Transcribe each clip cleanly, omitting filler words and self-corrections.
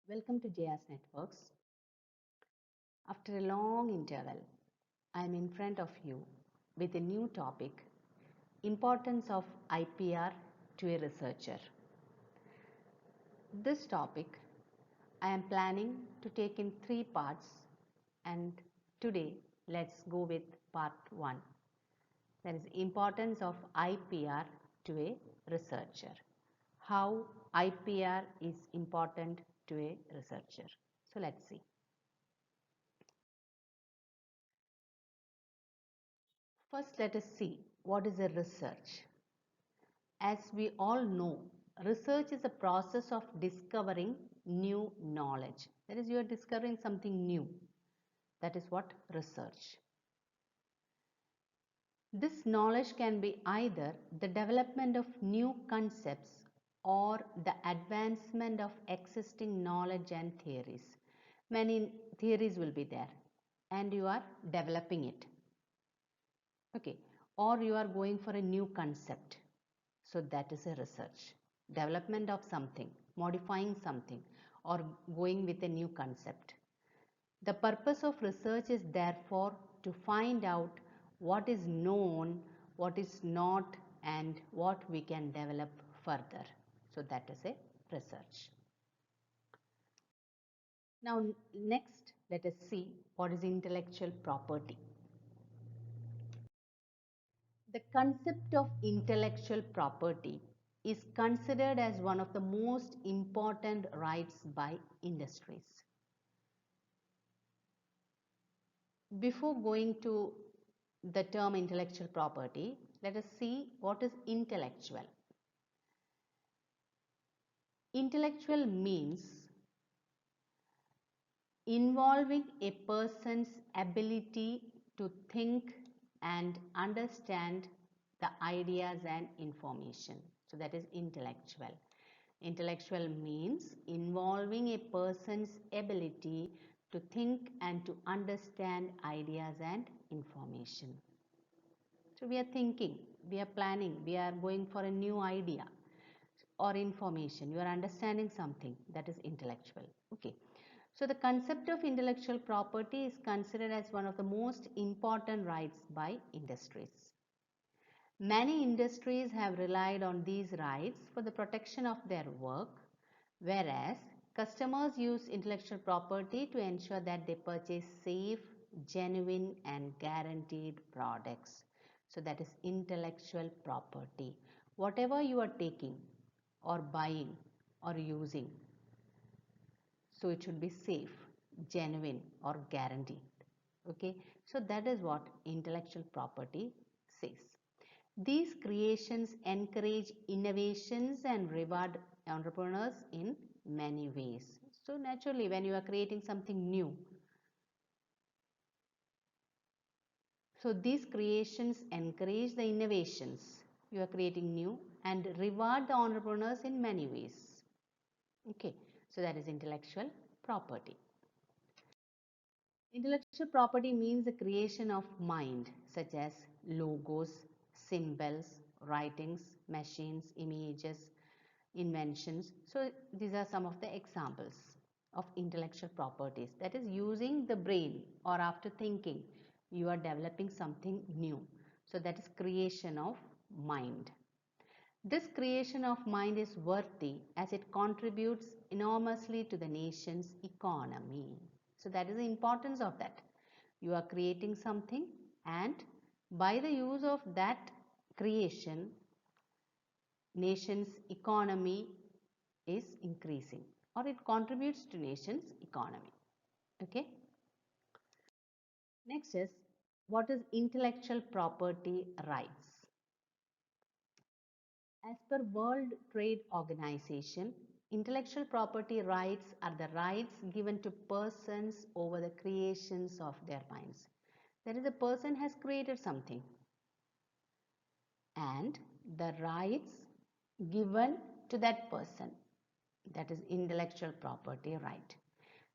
Welcome to JS Networks. After a long interval, I am in front of you with a new topic, importance of IPR to a researcher. This topic I am planning to take in 3 parts, and today let's go with part 1. That is importance of IPR to a researcher. How IPR is important to a researcher. So let's see. First, let us see what is a research. As we all know, research is a process of discovering new knowledge. That is, you are discovering something new. That is what research. This knowledge can be either the development of new concepts or the advancement of existing knowledge and theories. Many theories will be there and you are developing it. Okay, or you are going for a new concept. So that is a research. Development of something, modifying something, or going with a new concept. The purpose of research is therefore to find out what is known, what is not, and what we can develop further. So that is a research. Now next let us see what is intellectual property. The concept of intellectual property is considered as one of the most important rights by industries. Before going to the term intellectual property, let us see what is intellectual. Intellectual means involving a person's ability to think and understand the ideas and information. So that is intellectual. Intellectual means involving a person's ability to think and to understand ideas and information. So we are thinking, we are planning, we are going for a new idea or information. You are understanding something, that is intellectual. Okay. So the concept of intellectual property is considered as one of the most important rights by industries. Many industries have relied on these rights for the protection of their work, whereas customers use intellectual property to ensure that they purchase safe, genuine and guaranteed products. So that is intellectual property. Whatever you are taking or buying or using, so it should be safe, genuine or guaranteed. Okay, so that is what intellectual property says. These creations encourage innovations and reward entrepreneurs in many ways. So naturally, when you are creating something new, so these creations encourage the innovations you are creating new and reward the entrepreneurs in many ways. Okay, so that is intellectual property. Intellectual property means the creation of mind, such as logos, symbols, writings, machines, images, inventions. So these are some of the examples of intellectual properties. That is using the brain or after thinking, you are developing something new. So that is creation of mind. This creation of mind is worthy as it contributes enormously to the nation's economy. So that is the importance of that. You are creating something and by the use of that creation, nation's economy is increasing or it contributes to nation's economy. Okay. Next is what is intellectual property rights? As per World Trade Organization, intellectual property rights are the rights given to persons over the creations of their minds. That is, a person has created something and the rights given to that person, that is intellectual property right.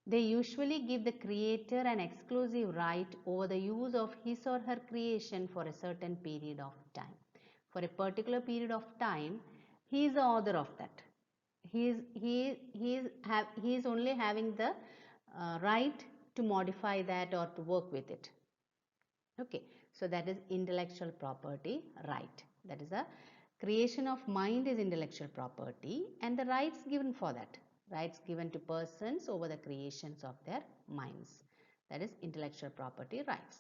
They usually give the creator an exclusive right over the use of his or her creation for a certain period of time. For a particular period of time, he is the author of that. he is only having the right to modify that or to work with it. Okay, so that is intellectual property right. That is a creation of mind is intellectual property, and the rights given for that, rights given to persons over the creations of their minds. That is intellectual property rights.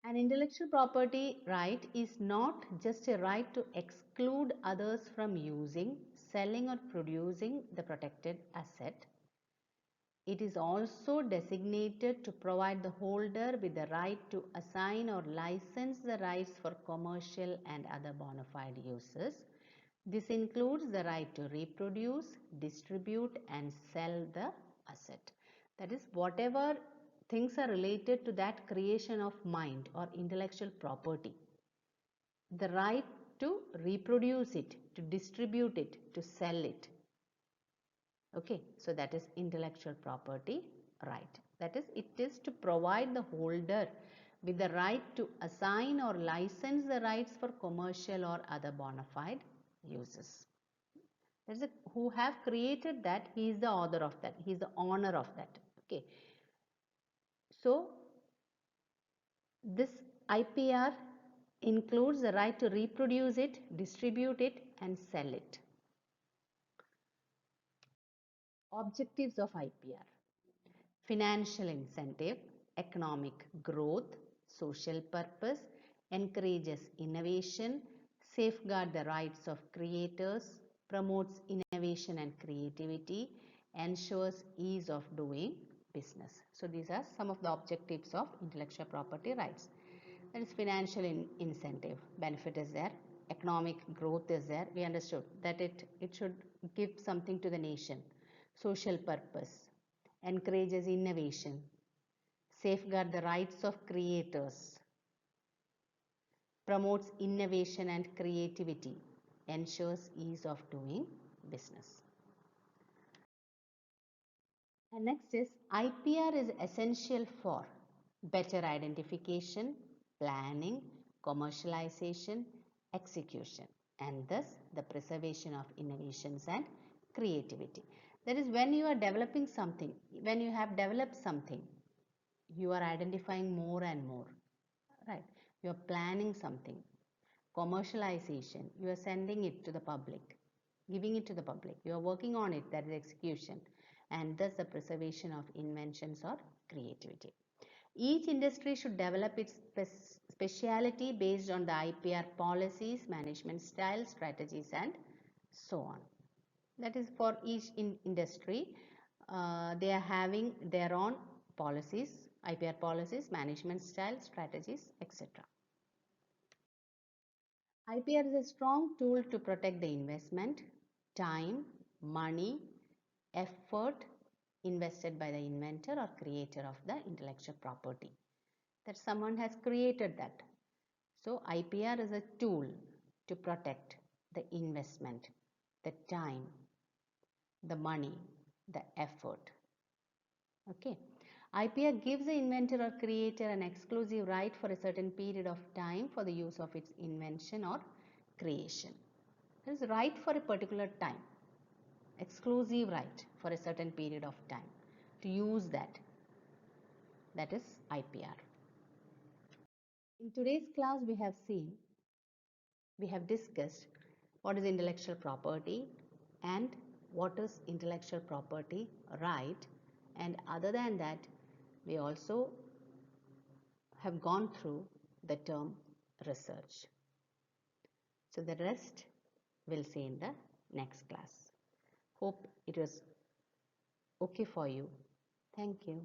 An intellectual property right is not just a right to exclude others from using, selling, or producing the protected asset. It is also designated to provide the holder with the right to assign or license the rights for commercial and other bona fide uses. This includes the right to reproduce, distribute, and sell the asset. That is, whatever things are related to that creation of mind or intellectual property, the right to reproduce it, to distribute it, to sell it. Okay, so that is intellectual property right. That is, it is to provide the holder with the right to assign or license the rights for commercial or other bona fide uses. That is, who have created that, he is the author of that, he is the owner of that. Okay, so this IPR includes the right to reproduce it, distribute it, and sell it. Objectives of IPR: financial incentive, economic growth, social purpose, encourages innovation, safeguard the rights of creators, promotes innovation and creativity, ensures ease of doing business. So these are some of the objectives of intellectual property rights. That is financial incentive, benefit is there, economic growth is there. We understood that it should give something to the nation. Social purpose, encourages innovation, safeguard the rights of creators, promotes innovation and creativity, ensures ease of doing business. And next is IPR is essential for better identification, planning, commercialization, execution, and thus the preservation of innovations and creativity. That is, when you are developing something, when you have developed something, you are identifying more and more, right? You are planning something. Commercialization, you are sending it to the public, giving it to the public. You are working on it, that is execution, and thus the preservation of inventions or creativity. Each industry should develop its speciality based on the IPR policies, management styles, strategies, and so on. That is, for each industry, they are having their own policies, IPR policies, management style, strategies, etc. IPR is a strong tool to protect the investment, time, money, effort invested by the inventor or creator of the intellectual property. That someone has created that. So IPR is a tool to protect the investment, the time, the money, the effort. Okay. IPR gives the inventor or creator an exclusive right for a certain period of time for the use of its invention or creation. It is right for a particular time, exclusive right for a certain period of time to use that. That is IPR. In today's class, we have discussed what is intellectual property and what is intellectual property right, and other than that, we also have gone through the term research. So the rest we'll see in the next class. Hope it was okay for you. Thank you.